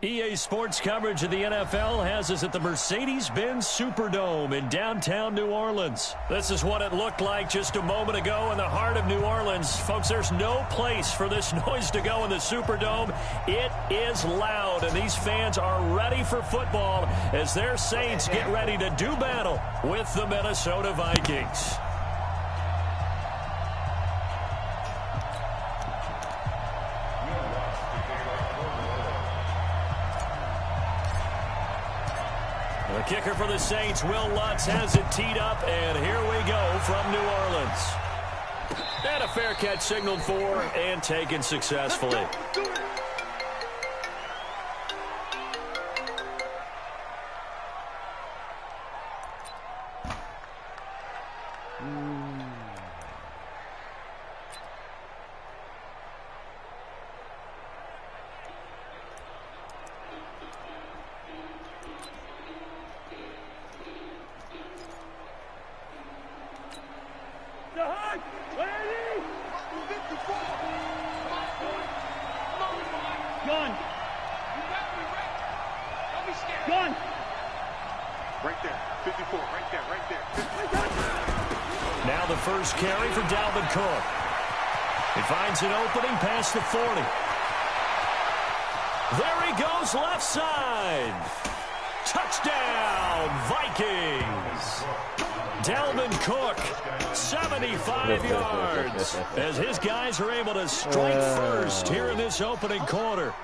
EA Sports coverage of the NFL has us at the Mercedes-Benz Superdome in downtown New Orleans. This is what it looked like just a moment ago in the heart of New Orleans. Folks, there's no place for this noise to go in the Superdome. It is loud, and these fans are ready for football as their Saints get ready to do battle with the Minnesota Vikings. The kicker for the Saints, Will Lutz, has it teed up, and here we go from New Orleans. And a fair catch signaled for and taken successfully. Now the first carry for Dalvin Cook. He finds an opening past the 40. There he goes, left side. Touchdown, Vikings. Dalvin Cook, 75 yards, as his guys are able to strike first here in this opening quarter.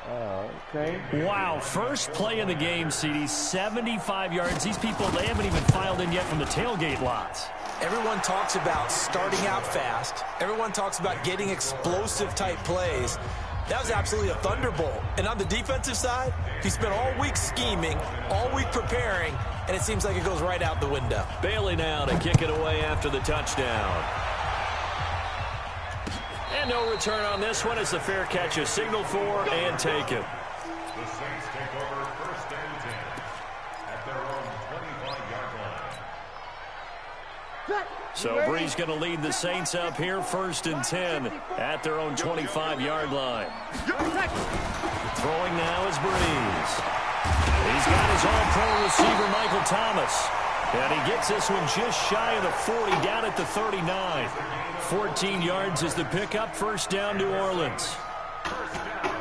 Okay. Wow, first play in the game, CD, 75 yards. These people, they haven't even filed in yet from the tailgate lots. Everyone talks about starting out fast. Everyone talks about getting explosive-type plays. That was absolutely a thunderbolt. And on the defensive side, he spent all week scheming, all week preparing, and it seems like it goes right out the window. Bailey now to kick it away after the touchdown. And no return on this one as the fair catch is signaled for and taken. The Saints take over first and 10 at their own 25-yard line. So Breeze going to lead the Saints up here first and 10 at their own 25-yard line. Throwing now is Breeze. He's got his all-pro receiver Michael Thomas. And he gets this one just shy of the 40, down at the 39. 14 yards is the pickup, first down New Orleans. First down.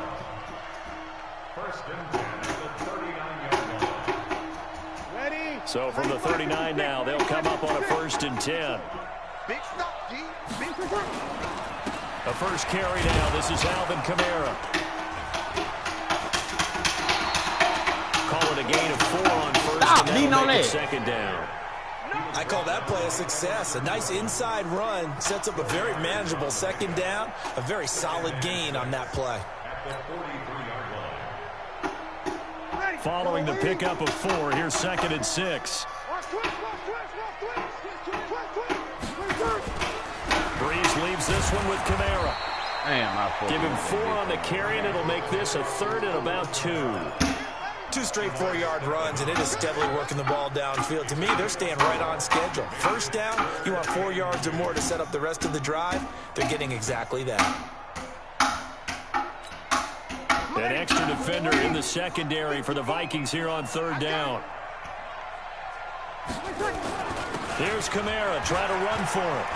First and 10 at the 39-yard line. Ready? So from the 39 now, they'll come up on a first and 10. Big stop, G. Big stop. A first carry now. This is Alvin Kamara. Call it a gain of 4 on first, and that'll make it second down. I call that play a success. A nice inside run sets up a very manageable second down. A very solid gain on that play. At the 43-yard line. Following the pickup of 4, here's second and 6. Breeze leaves this one with Kamara. Give him 4 on the carry, and it'll make this a third and about 2. 2 straight 4-yard runs, and it is steadily working the ball downfield. To me, they're staying right on schedule. First down, you want 4 yards or more to set up the rest of the drive. They're getting exactly that. An extra defender in the secondary for the Vikings here on third down. Here's Kamara trying to run for it.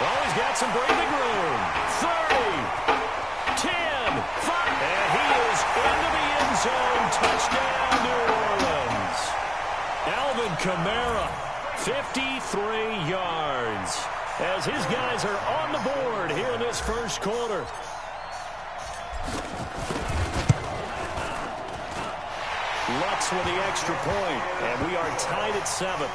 Oh, he's got some breathing room. 30, 10, 5, and he is into the end zone. Touchdown, New Orleans. Kamara, 53 yards. As his guys are on the board here in this first quarter. Lutz with the extra point, and we are tied at 7.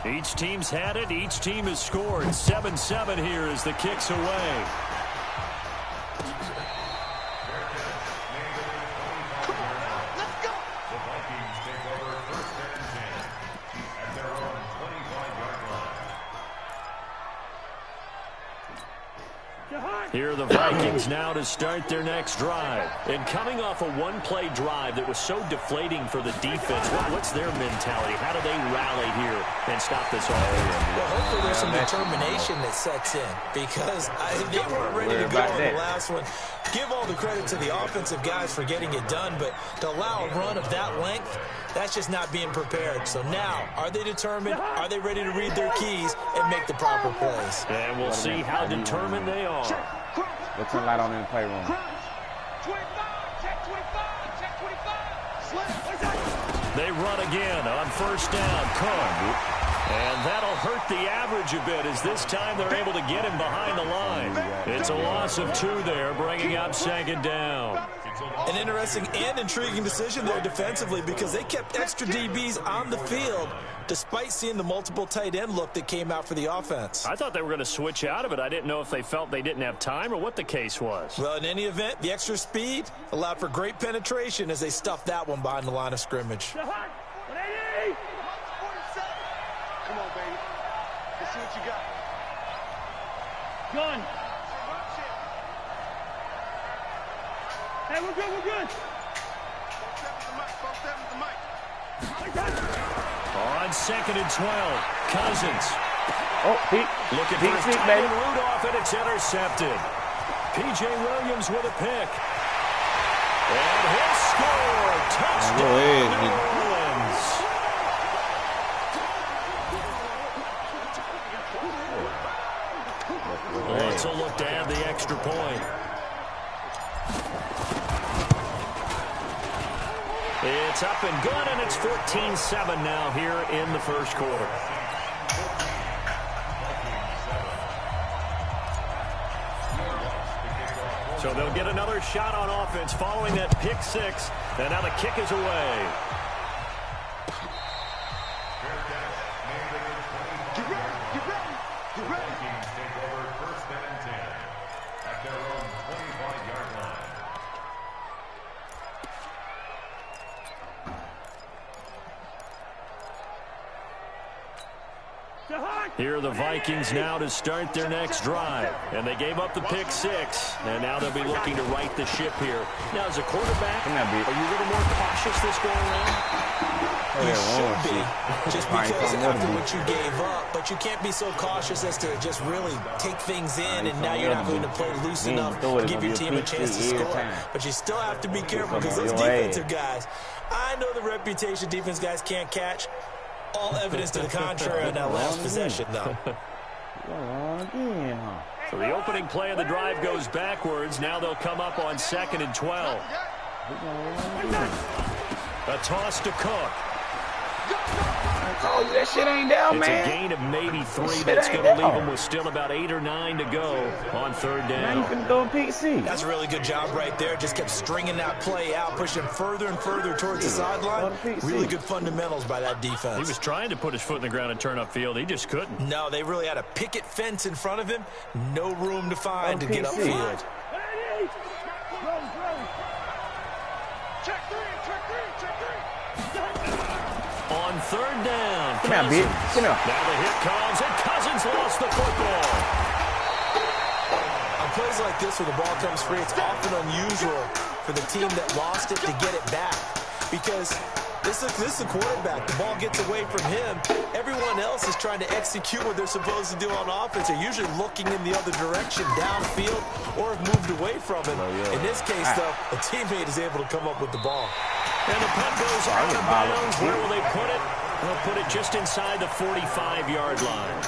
Each team's had it. Each team has scored. 7-7 here as the kick's away. Here are the Vikings now to start their next drive. And coming off a one-play drive that was so deflating for the defense, what's their mentality? How do they rally here and stop this offense? Well, hopefully there's some determination that sets in because they weren't ready to go on the last one. Give all the credit to the offensive guys for getting it done, but to allow a run of that length, that's just not being prepared. So now, are they determined? Are they ready to read their keys and make the proper plays? And we'll see how determined they are. Let's turn light on in the playroom. 25, check 25, check 25. They run again on first down. Cook. And that'll hurt the average a bit as this time they're able to get him behind the line. It's a loss of 2 there, bringing up second down. An interesting and intriguing decision there defensively because they kept extra DBs on the field despite seeing the multiple tight end look that came out for the offense. I thought they were going to switch out of it. I didn't know if they felt they didn't have time or what the case was. Well, in any event, the extra speed allowed for great penetration as they stuffed that one behind the line of scrimmage. Come on, baby. Let's see what you got. Gun. Hey, we're good, we're good. On second and 12, Cousins. Oh, Pete. Looking for his tight end Rudolph, and it's intercepted. P.J. Williams with a pick. And he'll score. Touchdown, New Orleans. Let's a look to add the extra point. It's up and good, and it's 14-7 now here in the first quarter. So they'll get another shot on offense following that pick 6, and now the kick is away. Here are the Vikings now to start their next drive. And they gave up the pick 6, and now they'll be looking to right the ship here. Now, as a quarterback, are you a little more cautious this go around? You should be, just because after what you gave up. But you can't be so cautious as to just really take things in, and now you're not going to play loose enough to give your team a chance to score. But you still have to be careful because those defensive guys, I know the reputation defense guys can't catch. All evidence to the contrary on that last possession, though. So the opening play of the drive goes backwards. Now they'll come up on second and 12. A toss to Cook. Oh, that shit ain't down, man. It's a gain of maybe 3. That's going to leave them with still about 8 or 9 to go on third down. Now you can go PC. That's a really good job right there. Just kept stringing that play out, pushing further and further towards the sideline. Really good fundamentals by that defense. He was trying to put his foot in the ground and turn upfield. He just couldn't. No, they really had a picket fence in front of him. No room to find to get upfield. On third down, Come on, bitch. Come on. Now the hit comes, and Cousins lost the football. On plays like this where the ball comes free, it's often unusual for the team that lost it to get it back. Because this is the quarterback. The ball gets away from him. Everyone else is trying to execute what they're supposed to do on offense. They're usually looking in the other direction, downfield, or have moved away from him. In this case, though, a teammate is able to come up with the ball. And the punt goes out of bounds. Where will they put it? They'll put it just inside the 45-yard line.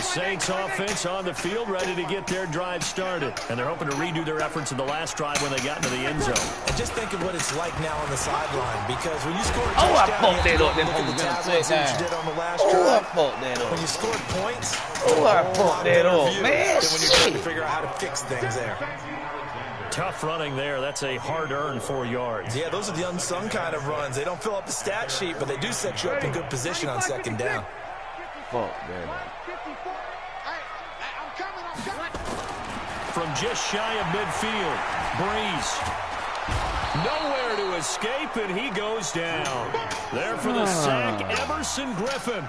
Saints offense on the field, ready to get their drive started. And they're hoping to redo their efforts in the last drive when they got into the end zone. And just think of what it's like now on the sideline, because when you score a I touchdown, fucked you that up. have to look at the tackles that you did on the last drive. I fucked that up. When you scored points, I fucked that up, man. then when you're trying to figure out how to fix things there. Tough running there. That's a hard-earned 4 yards. Yeah, those are the unsung kind of runs. They don't fill up the stat sheet, but they do set you up in good position on second down. Fuck that. From just shy of midfield, Breeze. Nowhere to escape, and he goes down. There for the sack, Emerson Griffin.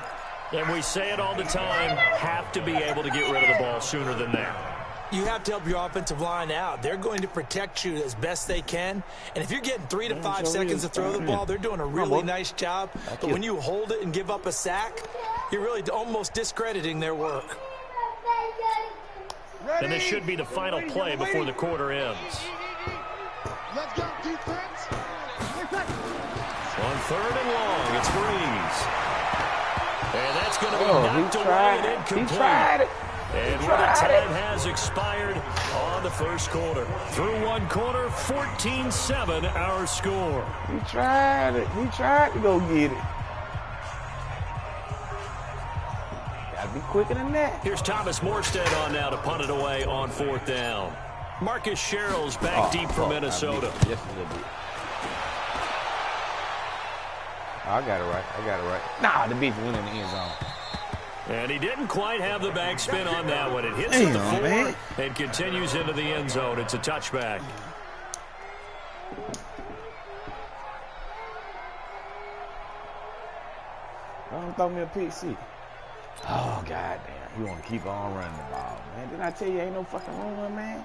And we say it all the time, have to be able to get rid of the ball sooner than that. You have to help your offensive line out. They're going to protect you as best they can. And if you're getting 3 to 5 seconds to throw the ball, they're doing a really nice job. But when you hold it and give up a sack, you're really almost discrediting their work. And this should be the final play before the quarter ends. Let's go, defense. On 3rd and long, it's Breeze. And that's going to be knocked away and incomplete. He tried it. And the time has expired on the first quarter. Through one quarter, 14-7 our score. He tried it. He tried to go get it. Gotta be quicker than that. Here's Thomas Morstead on now to punt it away on 4th down. Marcus Sherrill's back deep for Minnesota. Yes, a little bit. I got it right. Nah, the beat went in the end zone. And he didn't quite have the backspin on that one. It hits at the 4 and continues into the end zone. It's a touchback. Don't throw me a PC. Oh, goddamn. You want to keep on running the ball, man. Didn't I tell you ain't no fucking run, man?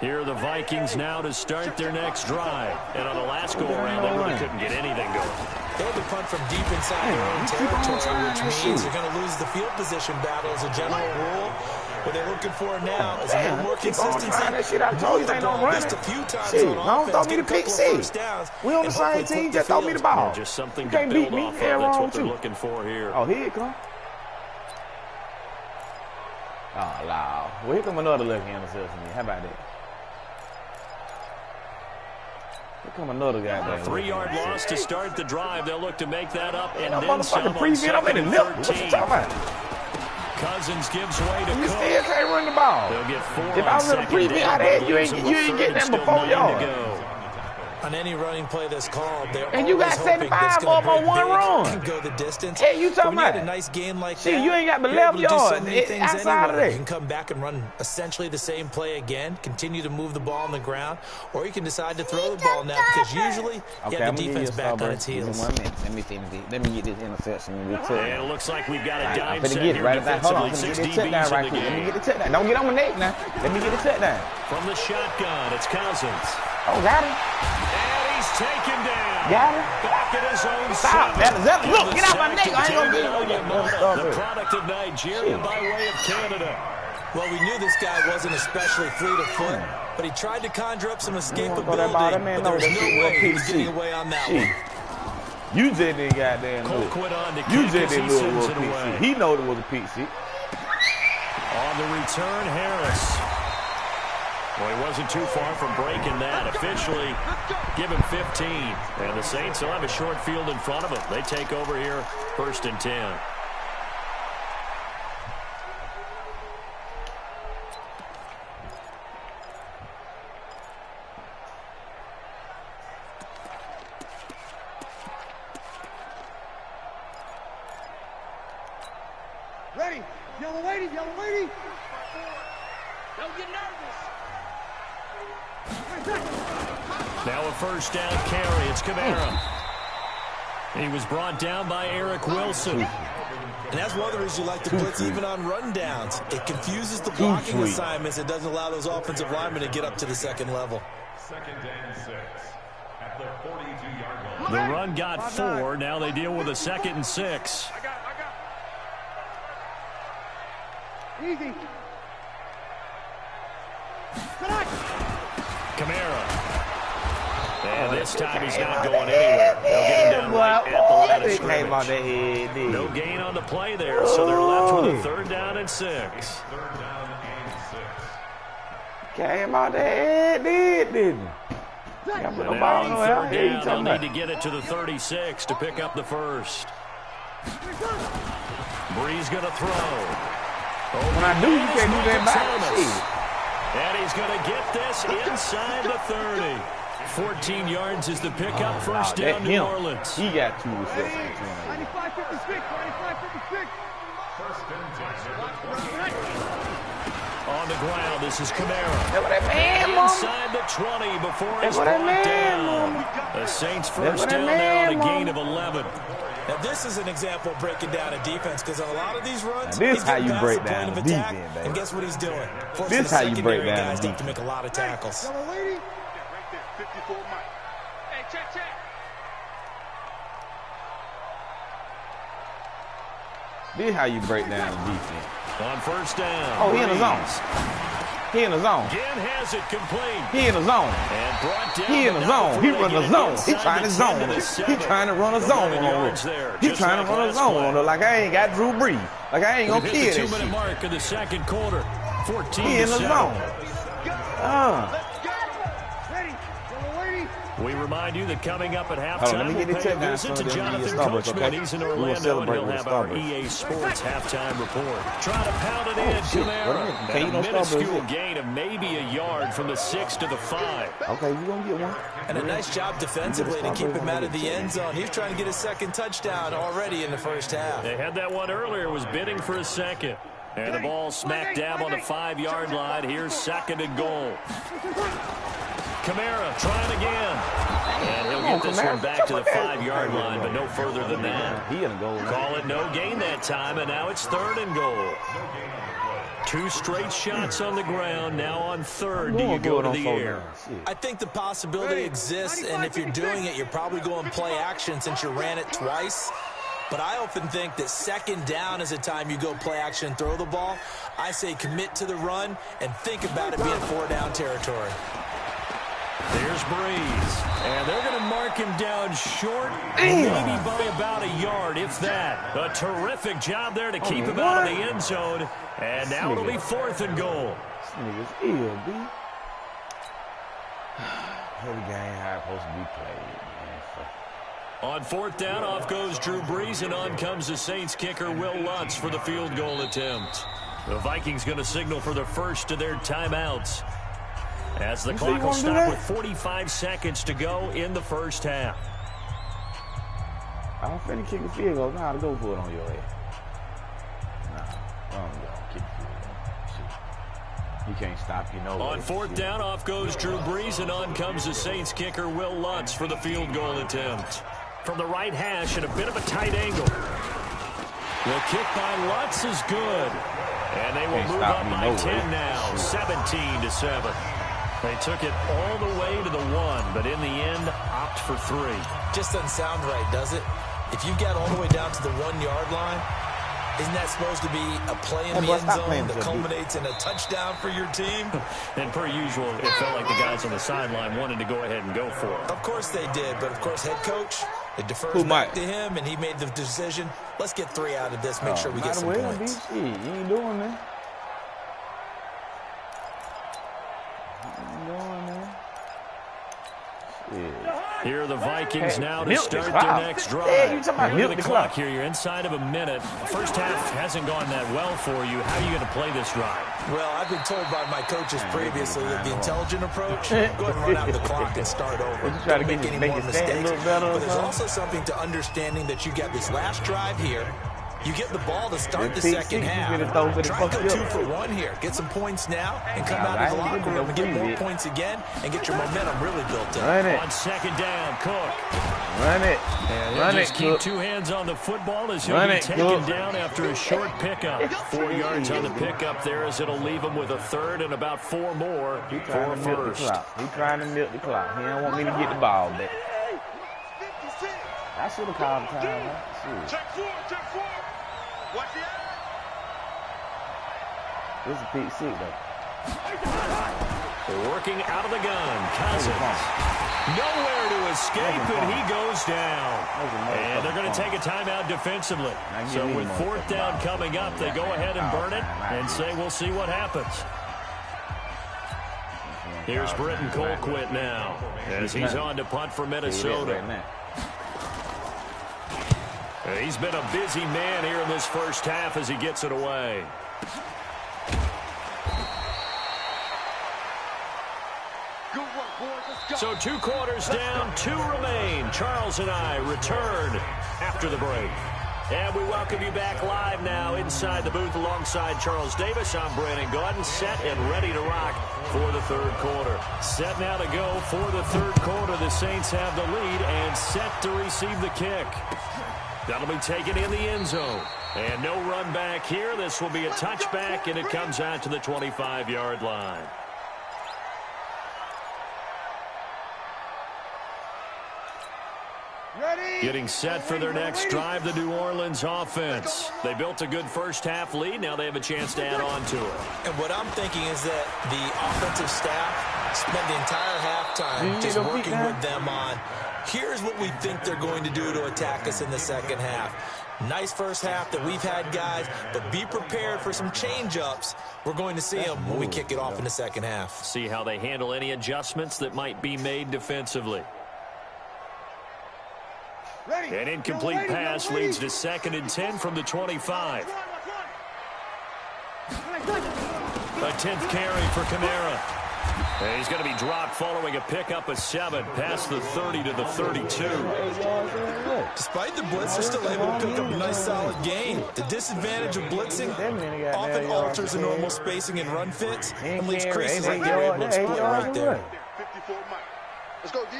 Here are the Vikings now to start their next drive. And on the last go-around, they really couldn't get anything going. They'll be punt from deep inside their own territory, which means they're going to lose the field position battle as a general rule. What they're looking for now is a little more consistency. That shit I told you ain't no running. Just a few times shit, on don't offense, throw me the pick six. We on the same team, just throw me the ball. Just something you to can't build beat me. off of. That's what they're too. looking for here. Oh, here it come. Oh, loud. Well, here come another lucky interception. How about that? Here come another guy. A 3-yard loss to start the drive. They'll look to make that up and no then some on preview. I'm in the lip. What you talking about? Cousins gives way to You Cook. still can't run the ball. They'll get 4 If I was in a preview out there, you ain't getting that before y'all. On any running play that's called, and you got 75 of them on one run. Go the distance. Hey, you talking about a nice game like shit, that? you ain't got but 11 yards outside of that. You can come back and run essentially the same play again, continue to move the ball on the ground, or you can decide to throw the ball now because usually you have the defense back on its heels. Let me get this interception. And it looks like we've got a dime set here right defensively. 6 DBs in the right game. Let me get the touchdown. Don't get on my neck now. Let me get the touchdown. From the shotgun, it's Cousins. Oh, got him. And he's taken down. Got him. Back at his own Stop. Look, get out my neck. I ain't gonna get the product of Nigeria by way of Canada. Well, we knew this guy wasn't especially fleet of foot, but he tried to conjure up some escapability, but there was no way he was getting away on that one. You just didn't goddamn know. You just didn't know it was a PC. He know it was a PC. On the return, Harris. Well, he wasn't too far from breaking that. Officially, give him 15. And the Saints will have a short field in front of them. They take over here, 1st and 10. Ready. Yellow lady. Don't get nervous. Now a 1st down carry. It's Kamara. He was brought down by Eric Wilson. And that's one of the reasons you like to blitz even on rundowns. It confuses the blocking assignments. It doesn't allow those offensive linemen to get up to the second level. 2nd and 6 at the 42-yard line. The run got 4. Now they deal with a 2nd and 6. I got. Easy. Kamara. And this time he's not going anywhere. They'll get him down right at the line of scrimmage. No gain on the play there, so they're left with a 3rd down and 6. Came out the head, didn't he? And now on 3rd down, they'll need to get it to the 36 to pick up the first. Breeze going to throw. When I do, you can't do that back. And he's going to get this inside the 30. 14 yards is the pickup. First down, New Orleans. He got 2 receptions. 95-56. On the ground, this is Kamara. That man, inside the 20 before he's brought down. The Saints first down there on a gain of 11. Now, this is an example of breaking down a defense because on a lot of these runs, this is how you break down a defense, baby. And guess what he's doing? This is how you break down a defense. Have to make a lot of tackles. Yellow lady. Right there, 54 Mike. Hey, check. This is how you break down a defense. On first down. Oh, he in the zone. He in the zone. Again has it complete. He in the zone. And brought down. He in the zone. He run the zone. He trying to zone us. He trying to run a zone on us. He trying to run a zone on us like I ain't got Drew Brees. Like I ain't gonna kill that shit. 2-minute mark of the second quarter. 14. He in the zone. We remind you that coming up at let halftime, me get we'll the pay a check down visit so to Jonathan Starbucks, Coachman. okay? He's in We will Orlando, and celebrate he'll with have our Starbucks. EA Sports halftime report. Trying to pound it in, shit. Kamara. Okay, And you a know minuscule Starbucks. gain of maybe a yard from the 6 to the 5. Okay, you gonna get one. And a nice job defensively to keep him out of the end zone. He's trying to get his second touchdown already in the first half. They had that one earlier, was bidding for a second. And the ball smack dab on the 5-yard line. Here's 2nd and goal. Kamara trying again. And he'll get this one back to the 5-yard line, but no further than that. He in a goal. Call it no gain that time, and now it's 3rd and goal. 2 straight shots on the ground. Now on 3rd, do you go to the air? I think the possibility exists, and if you're doing it, you're probably going play action since you ran it twice. But I often think that 2nd down is a time you go play action and throw the ball. I say commit to the run and think about it being 4-down territory. There's Breeze, and they're going to mark him down short, maybe by about a yard, if that. A terrific job there to keep him out of the end zone, and now it'll be 4th and goal. This nigga's ill, B. Every game how it's supposed to be played, man. On 4th down, off goes Drew Brees, and on comes the Saints kicker, Will Lutz, for the field goal attempt. The Vikings going to signal for the first of their timeouts, as the clock will stop with 45 seconds to go in the first half. I don't finna kick the field goal. Know how to go for it on your head. Nah, I don't go kick the field goal. Shit. You can't stop, you know. On 4th down, off goes Drew Brees, and on comes the Saints kicker, Will Lutz, for the field goal attempt. From the right hash at a bit of a tight angle. The kick by Lutz is good. And they will move up by 10 now, 17-7. They took it all the way to the 1, but in the end, opt for 3. Just doesn't sound right, does it? If you got all the way down to the 1-yard line, isn't that supposed to be a play in the end zone that culminates in a touchdown for your team? And per usual, it felt like the guys on the sideline wanted to go ahead and go for it. Of course they did, but of course head coach, it defers back to him, and he made the decision. Let's get 3 out of this, make sure we get some points. You ain't doing that. Here are the Vikings now to start their next drive. Look at the clock here. You're inside of a minute. First half hasn't gone that well for you. How are you going to play this drive? Well, I've been told by my coaches previously that the intelligent approach, go ahead and run out the clock and start over. Don't make any more mistakes. But there's also something to understanding that you got this last drive here. You get the ball to start the second half. Try and go 2 for 1 here. Get some points now and come out of the locker room and get more points again and get your momentum really built up. On 2nd down, Cook. Run it. Run it, keep 2 hands on the football as he'll be taken down after a short pickup. 4 yards on the pickup there as it'll leave him with a 3rd and about 4 more for a first. He's trying to milk the clock. He don't want me to get the ball back. I should have called the time. Right? Check 4. Watch the eye. This is a pick 6, though. Working out of the gun, Cousins. Nowhere to escape, and he goes down. And they're going to take a timeout defensively. So with 4th down coming up, they go ahead and burn it and say we'll see what happens. Here's Britton Colquitt now as he's on to punt for Minnesota. He's been a busy man here in this first half as he gets it away. So 2 quarters down, 2 remain. Charles and I return after the break. And we welcome you back live now inside the booth alongside Charles Davis. I'm Brandon Gaudin, set and ready to rock for the 3rd quarter. Set now to go for the 3rd quarter. The Saints have the lead and set to receive the kick. That'll be taken in the end zone. And no run back here. This will be a touchback, and it comes out to the 25-yard line. Getting set for their next drive, the New Orleans offense. They built a good first half lead. Now they have a chance to add on to it. And what I'm thinking is that the offensive staff spent the entire halftime just working with them on, here's what we think they're going to do to attack us in the second half. Nice first half that we've had, guys, but be prepared for some change-ups. We're going to see them when we kick it off in the second half. See how they handle any adjustments that might be made defensively. An incomplete pass leads to 2nd and 10 from the 25. A 10th carry for Kamara. And he's going to be dropped following a pickup of 7 past the 30 to the 32. Despite the blitz, they're still able to pick up a nice solid gain. The disadvantage of blitzing often alters the normal spacing and run fits and leaves creases like they're able to split right there. 54 Mike. Let's go, D.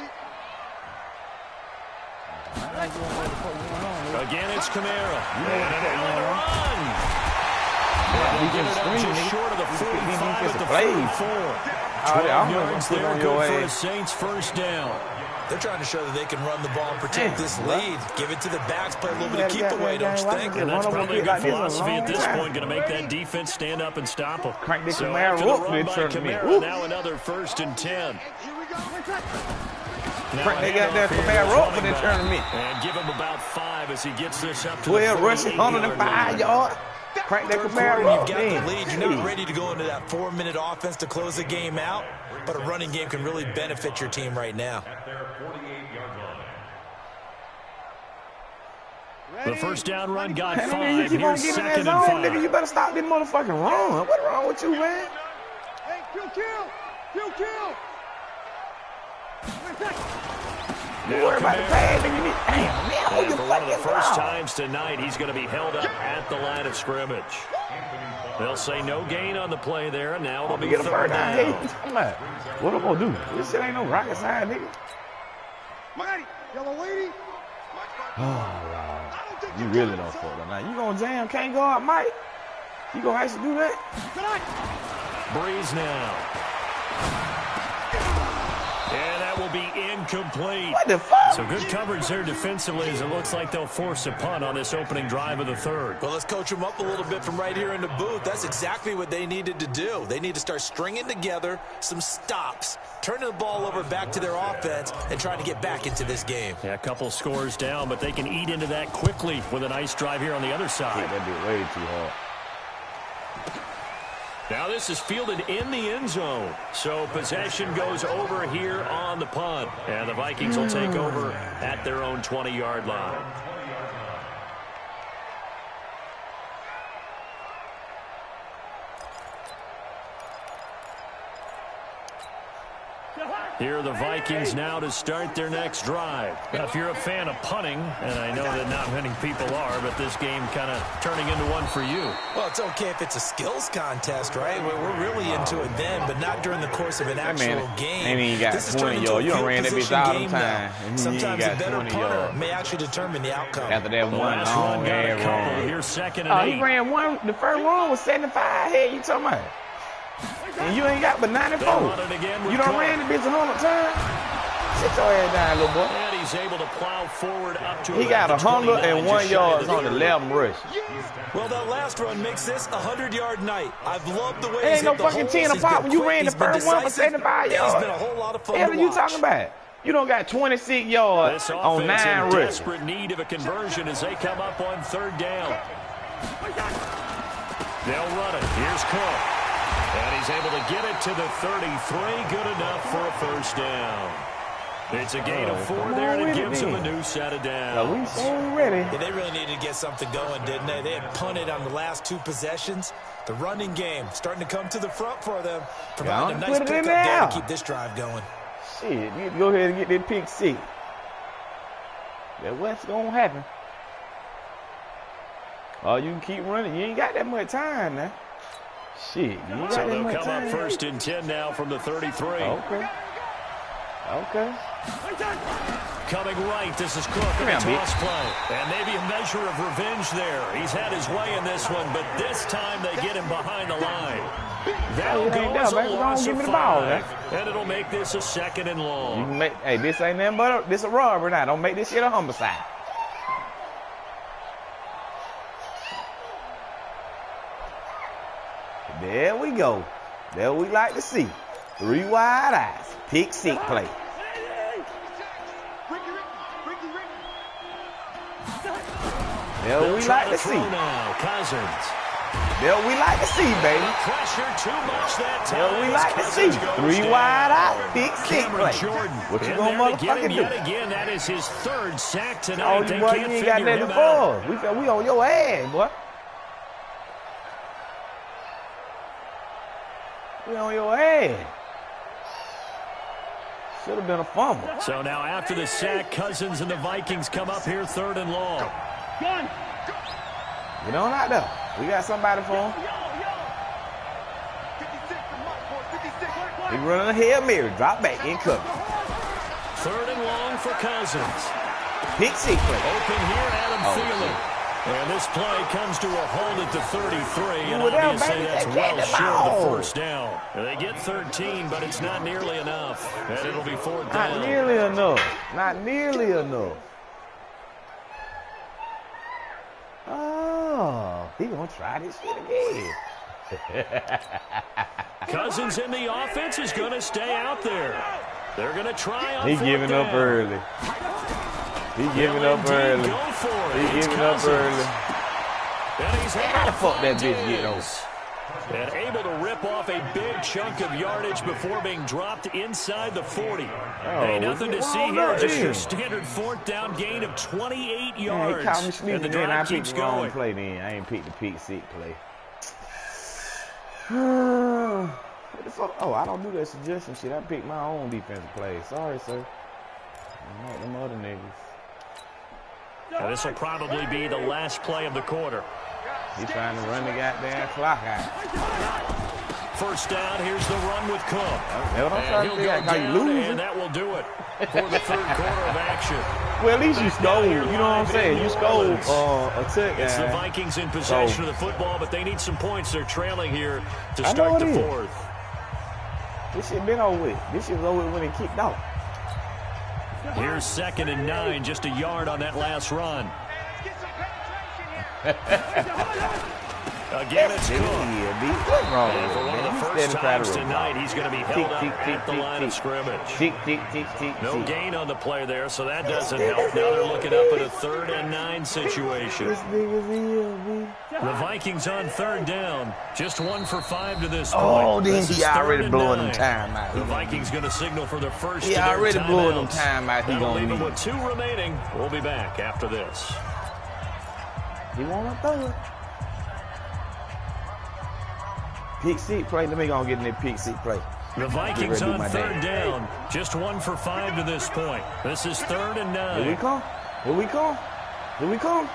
Again, it's Kamara. And another run. They'll get it up just short of the 45 at the 44. 12 yards there, good for the Saints' first down. They're trying to show that they can run the ball and protect this lead. Give it to the backs, play a little bit of keep away, don't you think? And that's probably a good philosophy at this point, going to make that defense stand up and stop them. So after the run by Kamara, now another 1st and 10. They got that Kamara up for the tournament. And give him about 5 as he gets this up to 12 rushing, 105 yards. Crank that Kamara up. You've got the lead. You're not ready to go into that 4-minute offense to close the game out, but a running game can really benefit your team right now. The first down run got 5. You keep on giving that zone, nigga. You better stop this motherfucking run. What's wrong with you, man? Hey, kill. You worry about the pass, nigga. You need, damn, man. And for one of the first times tonight, he's going to be held up at the line of scrimmage. They'll say no gain on the play there, and now it'll be 3rd down. What I'm going to do? This shit ain't no rocket science, nigga. Mighty, yellow lady. Oh, Lord. You really don't fuck with that. You going to jam, can't go out, Mike? You going to actually do that? Breeze now. And that will be incomplete. What the fuck? So good coverage there defensively as it looks like they'll force a punt on this opening drive of the 3rd. Well, let's coach them up a little bit from right here in the booth. That's exactly what they needed to do. They need to start stringing together some stops, turning the ball over back to their offense, and trying to get back into this game. Yeah, a couple scores down, but they can eat into that quickly with a nice drive here on the other side. Yeah, that'd be way too hard. Now this is fielded in the end zone. So possession goes over here on the punt. And the Vikings will take over at their own 20-yard line. Here are the Vikings now to start their next drive. Now, if you're a fan of punting, and I know that not many people are, but this game kind of turning into one for you. Well, it's okay if it's a skills contest, right? We're really into it then, but not during the course of an actual game. And he got 20 yards. You done ran that bitch all the time. Sometimes a better punter may actually determine the outcome. After that one long ass run. Here's 2nd and 8. He ran one. The first run was 75. Hey, you talking about? And you ain't got but 94. You done ran the bitch 100 times? Sit your ass down, little boy. And he he's able to plow forward up to He got 101 yards on the 11 rush. Well, that last run makes this a 100-yard night. I've loved the way There he's ain't no hit the fucking holes. 10 He's apart been when you quick, ran the he's been first one for decisive. 75 yards. He's been a whole lot of fun What to you watch. talking about? You don't got 26 yards This on 9 offense in rushes. desperate need of a conversion as they come up on 3rd down. They'll run it. Here's Cook. And he's able to get it to the 33. Good enough for a 1st down. It's a gain of 4 there, and it gives them a new set of downs. We so ready. Yeah, they really needed to get something going, didn't they? They had punted on the last 2 possessions. The running game starting to come to the front for them, providing a nice pickup there to keep this drive going. Shit, you need to go ahead and get that pick 6. That's what's going to happen. Oh, you can keep running. You ain't got that much time now. Shit, you ain't got So that they'll much come time. up 1st and 10 now from the 33. Okay. Okay. Coming right, this is Cook on a toss play. And maybe a measure of revenge there. He's had his way in this one, but this time they get him behind the line. That'll go as a loss of 5, and it'll make this a 2nd and long. You can make, hey, this ain't nothing but this a robbery now. Don't make this shit a homicide. There we go. There we like to see. 3 wide eyes. Pick 6 play. There we like to see. Now, Cousins. There we like to see, baby. Pressure too much that time. There we like to see. 3 wide eyes. Pick 6 play. Jordan. What you gonna motherfucking do? Yet again, that is his 3rd sack tonight. Oh, you boy, you ain't got nothing for. We on your ass, boy. We on your ass. Should have been a fumble. So now after the sack, Cousins and the Vikings come up here 3rd and long. Get on out there. We got somebody for him. He running a Hail Mary. Drop back in cover. 3rd and long for Cousins. Pick 6 play. Open here, Adam Thielen. And this play comes to a hold at the 33, and Ooh, obviously that's well short of the 1st down. They get 13, but it's not nearly enough, and it'll be 4th down. Not nearly enough. Not nearly enough. Oh, he gonna try this shit again. Cousins in the offense is going to stay out there. They're going to try on He 4th giving down. up early. He giving up early. Go for it. He It's giving up Cousins. early. And he's able How the to fuck that find bitch get on? his. And able to rip off a big chunk of yardage before being dropped inside the 40. Hey, nothing to see here. Just your standard 4th down gain of 28 yards. He caught me and sleeping, the then I drive picked keeps the wrong going. play then. I ain't picked the pick 6 play. What the fuck? Oh, I don't do that suggestion shit. I pick my own defensive play. Sorry, sir. I'm not them other niggas. Now, this will probably be the last play of the quarter. He trying to run the goddamn clock out. 1st down, here's the run with Cook. That's what I'm trying to He'll figure out. go How you down, losing? and that will do it for the 3rd quarter of action. Well, at least you scored. You know what I'm saying? You scored a touchdown. It's the Vikings in possession of the football, but they need some points. They're trailing here to start the 4th. This shit been over with. This shit was over with when it kicked off. Here's 2nd and 9, just a yard on that last run. Again, it's Cook. What's wrong And for one of the first times tonight, he's going to be held up at the line of scrimmage. No gain on the play there, so that doesn't help. Now they're looking up at a 3rd and 9 situation. The Vikings on 3rd down. Just 1 for 5 to this point. Oh, then This he is already 3rd and blowing 9. them time out. The Vikings going to signal for their first He of their already blowing them timeouts. time out. He That'll gonna leave them leave. with 2 remaining. We'll be back after this. He wanna throw it. Pick 6 play. Let me go and get in that pick 6 play. The Vikings on my 3rd damn. down. Just 1 for 5 to this point. This is 3rd and 9. Here we come. Here we come. Here we come.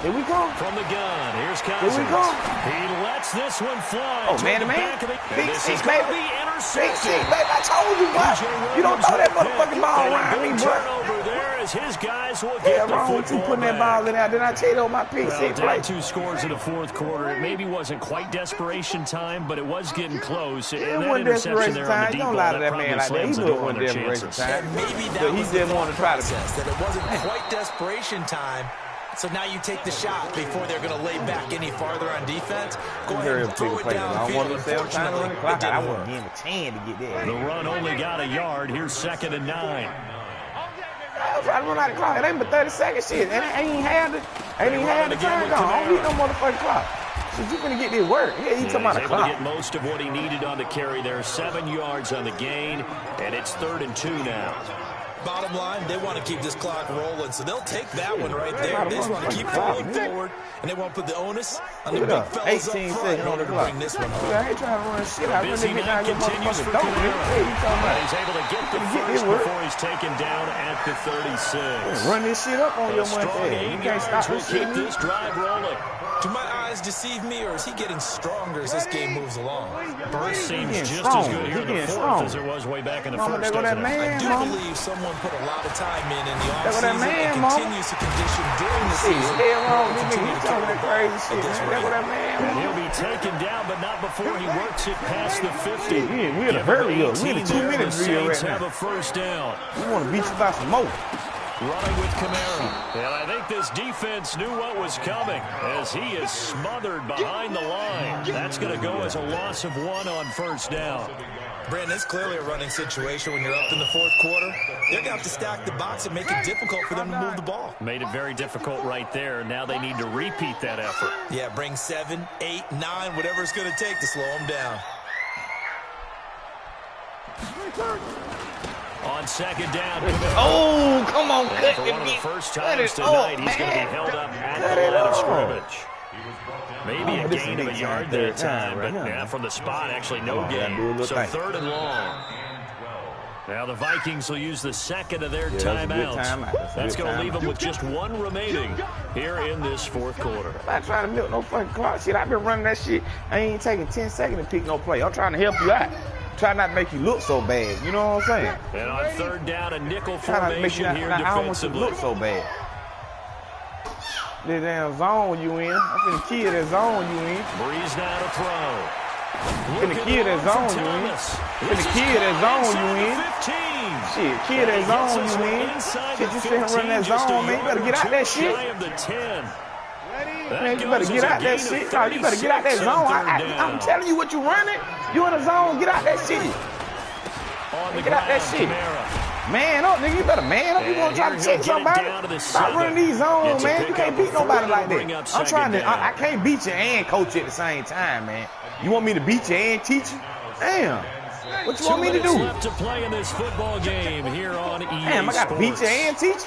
Here we come. From the gun, here's Cousins. Here we come. He lets this one fly. Oh, to man to the man. back of the- Big and this six, is gonna baby. be Big 6, intercepted. baby. I told you, what? You don't throw that motherfucking ball around me, bro. Turnover there as his guys will get the wrong with you putting that ball in there. Did I tell you on my PC play? Down 2 scores in the fourth quarter. It maybe wasn't quite desperation time, but it was getting close. And It that wasn't interception desperation there on the time. deep Don't ball, lie to that that man probably like that. He slams the knew it door on wasn't their desperation chances. time. And maybe So that he was the didn't want to thought try to. process, that it wasn't quite desperation time. So now you take the shot before they're going to lay back any farther on defense. Go ahead and throw it down the I field. want to say I'm trying to run the clock. I want to give him a 10 to get there. The run only got a yard. Here's 2nd and 9. I was trying to run out the clock. It ain't but 30 seconds shit. And I ain't had the time gone. I don't need no motherfucking clock. Shit, you finna get this work. Yeah, he talking about the clock. Able to get most of what he needed on the carry there. 7 yards on the gain, and it's 3rd and 2 now. Bottom line, they want to keep this clock rolling, so they'll take that one right there. They just want to keep rolling forward, and they won't put the onus on the big fellas up front in order to bring this one home. I ain't trying to run shit. I Busy really night continues for Camara. He's able to get the first before he's taken down at the 36. Run this shit up on your money. You can't stop Will this shit. keep this drive rolling. Do my eyes deceive me, or is he getting stronger as this game moves along? Burst seems just as good here in the fourth as it was way back in the first, doesn't it? I do believe someone put a lot of time in the offseason and continues to condition during the season. He'll be taken down, but not before he works it past the 50. We in a hurry up. We in a 2-minute drill right have now. a first down. We want to beat you by some more. Running with Camara. And I think this defense knew what was coming as he is smothered behind the line. That's going to go as a loss of 1 on first down. Brandon, it's clearly a running situation when you're up in the fourth quarter. They're going to have to stack the box and make it difficult for them to move the ball. Made it very difficult right there. Now they need to repeat that effort. Yeah, bring 7, 8, 9, whatever it's going to take to slow them down. On 2nd down. Oh, come on, And for one of the first times tonight, he's going to be held up at the line of scrimmage. Maybe a gain of a yard that time, but yeah, from the spot, actually no gain. So 3rd and long. Now the Vikings will use the second of their timeouts. That's going to leave them with just 1 remaining here in this fourth quarter. I'm not trying to milk no fucking clock shit. I've been running that shit. I ain't taking 10 seconds to pick no play. I'm trying to help you out. Try not to make you look so bad. You know what I'm saying? And on 3rd down, a nickel Try not to make you formation here I don't want you to defensively. look so bad. This damn zone you in. I'm finna kill that zone you in. Breeze now to throw. Finna kill that zone you in. Finna kill that zone you in. Shit, kill that zone you in. Shit, you sitting running that zone, man. You better get out that shit. Man, you better get out that shit. You better get out that zone. I'm telling you what you running. You in the zone, get out that shit. Get out that shit. Man up, nigga. You better man up. You gonna try to check somebody? Stop running these zones, man. You can't beat nobody like that. I'm trying to. I can't beat you and coach you at the same time, man. You want me to beat you and teach you? Damn. What you want me to do? Left to play in this football game here on EA Damn, I got to beat you and teach you?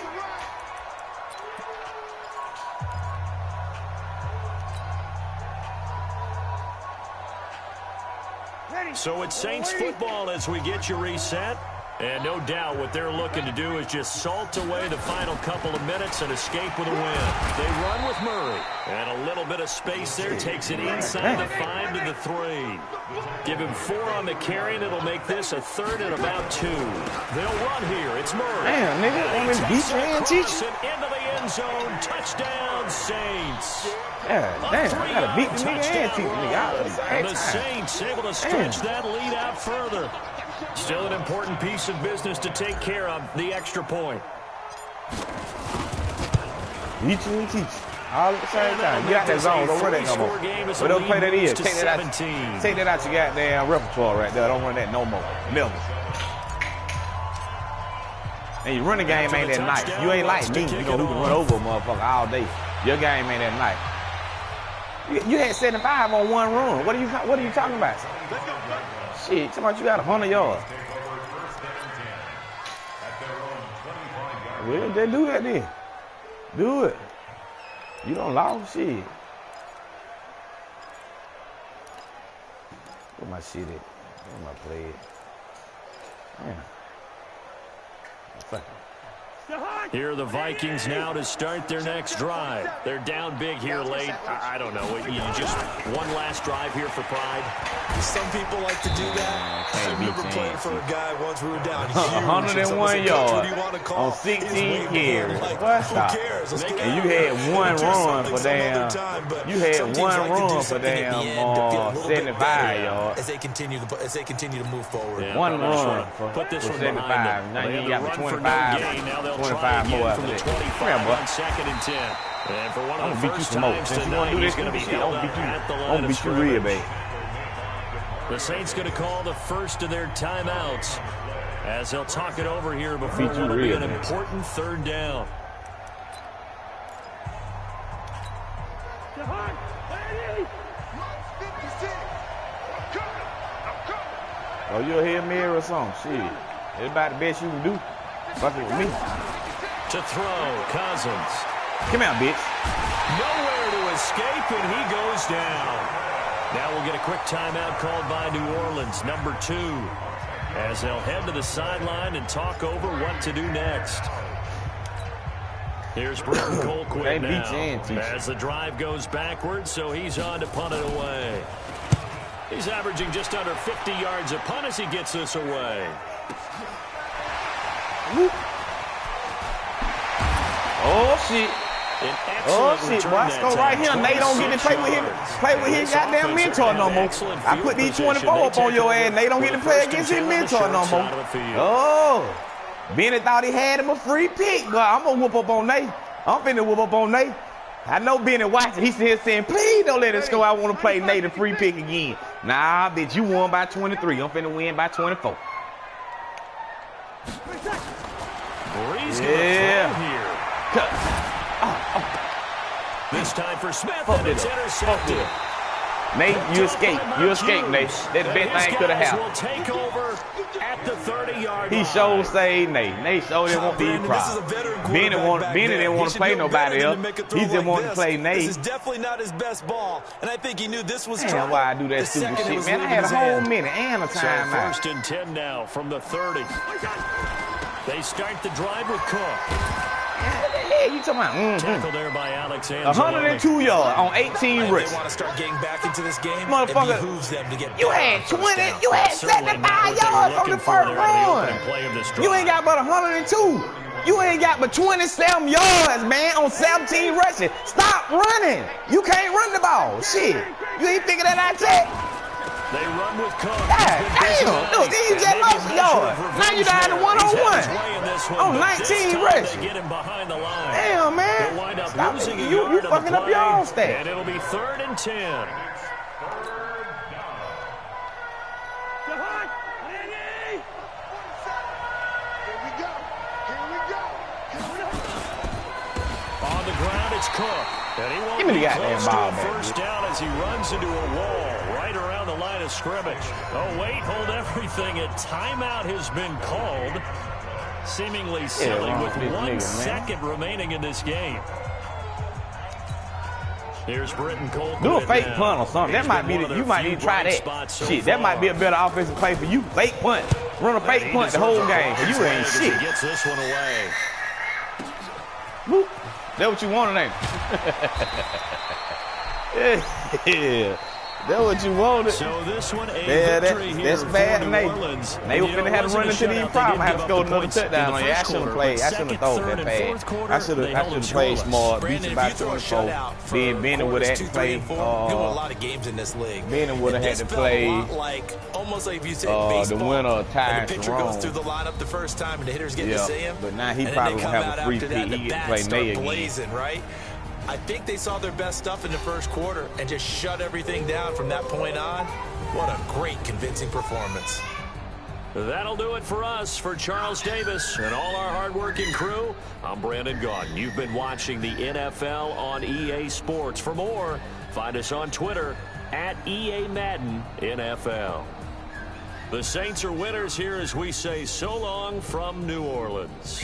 So it's Saints football as we get you reset. And no doubt what they're looking to do is just salt away the final couple of minutes and escape with a win. They run with Murray. And a little bit of space there takes it inside the 5 to the 3. Give him 4 on the carry, and it'll make this a 3rd and about 2. They'll run here. It's Murray. Damn, nigga. Want me to beat you and teach you? Into the end zone. Touchdown, Saints. Yeah, damn. I got to beat the nigga and teach me. And the Saints able to stretch that lead out further. Still an important piece of business to take care of, the extra point. Beat you and teach you. All at the same time. Get out that zone. Don't run that no more. But don't play that is. Take that out. Take that out your goddamn repertoire right there. Don't run that no more. Never. And your running game ain't that nice. You ain't like me. You know who can run over a motherfucker all day. Your game ain't that nice. You had 75 on 1 run. What are you talking about? Shit, talking about you got 100 yards. Well, they do that then. Do it. You don't lose shit. Where my shit at? Where my play at? Damn. Here are the Vikings now to start their next drive. They're down big here late. I don't know. You just one last drive here for pride. Some people like to do that. I remember playing for a guy once we were down 101 yards on 16 carries. What? And you had one run for damn. You had one run for damn 75 yards. As they continue to move forward. Yeah, one run for 75. Now you got 25 more after that. Come here, boy. Second and 10. And for one I'm of gonna the beat you first some more. times Since you want to tonight, do he's this, going to be held up at the I'm line gonna of beat you real, scrimmage. baby. The Saints going to call the first of their timeouts as they'll talk it over here before what will be an important third down. Oh, you'll hear me or something. Shit. It's about the best you can do. Fucking with me. To throw, Cousins. Come out, bitch. Nowhere to escape, and he goes down. Now we'll get a quick timeout called by New Orleans, number 2, as they'll head to the sideline and talk over what to do next. Here's Britton Colquitt now as the drive goes backwards, so he's on to punt it away. He's averaging just under 50 yards a punt as he gets this away. Whoop. Oh, shit. Oh, shit. Boy, I go right here. Nate don't get to play with his goddamn mentor no more. I put these 24 up on your ass. Nate don't get to play against his mentor no more. Oh. Benny thought he had him a free pick, but I'm going to whoop up on Nate. I'm finna whoop up on Nate. I know Benny watching. He's here saying, please don't let it go. I want to play Nate a free pick again. Nah, bitch, you won by 23. I'm finna win by 24. Yeah. This time for Smith, and it's intercepted. Nate, you escaped. You escaped, Nate. That's the best thing could have happened. Will take over at the 30-yard line. He showed saved Nate. Nate showed didn't want to be problem. Benny didn't want to play nobody else. He just wanted to play Nate. This is definitely not his best ball, and I think he knew this was Damn, why I do that stupid shit, man. I had a whole minute and a timeout. So 1st and 10 now from the 30. They start the drive with Cook. Yeah, you talking about? Tackle there by Alex 102 yards on 18 risks. They want to start getting back into this game. Motherfucker, it behooves them to get you had 20, you had 75 yards on the first run. You ain't got but 102. You ain't got but 27 yards, man, on 17 rushes. Stop running. You can't run the ball. Shit. You ain't figured that out yet? They run with Cook. God damn. Look, then you just lost a yard. Now you down to 1-on-1 on 19 rushes. Get him behind the line. Damn, man. Stop it. You fucking up your own stat. And it'll be 3rd and 10. On the ground, it's Cook. And he won't Give me the be goddamn close to ball a back, first down as he runs into a wall right around the line of scrimmage. Oh, wait, hold everything. A timeout has been called. Seemingly silly with 1 second remaining in this game. Here's Britton Colquitt. Do a fake punt or something. That might be you might need to try that. Shit, that might be a better offensive play for you. Fake punt. Run a fake punt the whole game. You ain't shit. He gets this one away. Whoop. That's what you wanted, ain't it? Yeah. That's what you wanted. So this one, that's bad, Nate. They were finna have to run into these problems. I had to score another touchdown on you. I shouldn't have played. I shouldn't have thrown that pass. I should have played smart. Beat you by 24. Then Benny would have had to play. A lot of games in this league. Benny would have had to play. Almost like if you said baseball. The winner of ties. The pitcher goes through the lineup the first time, and the hitters get to see him. But now he probably won't have a free pick. He get to play Nate again. Right? I think they saw their best stuff in the first quarter and just shut everything down from that point on. What a great, convincing performance. That'll do it for us. For Charles Davis and all our hardworking crew, I'm Brandon Gaudin. You've been watching the NFL on EA Sports. For more, find us on Twitter at EA Madden NFL. The Saints are winners here as we say so long from New Orleans.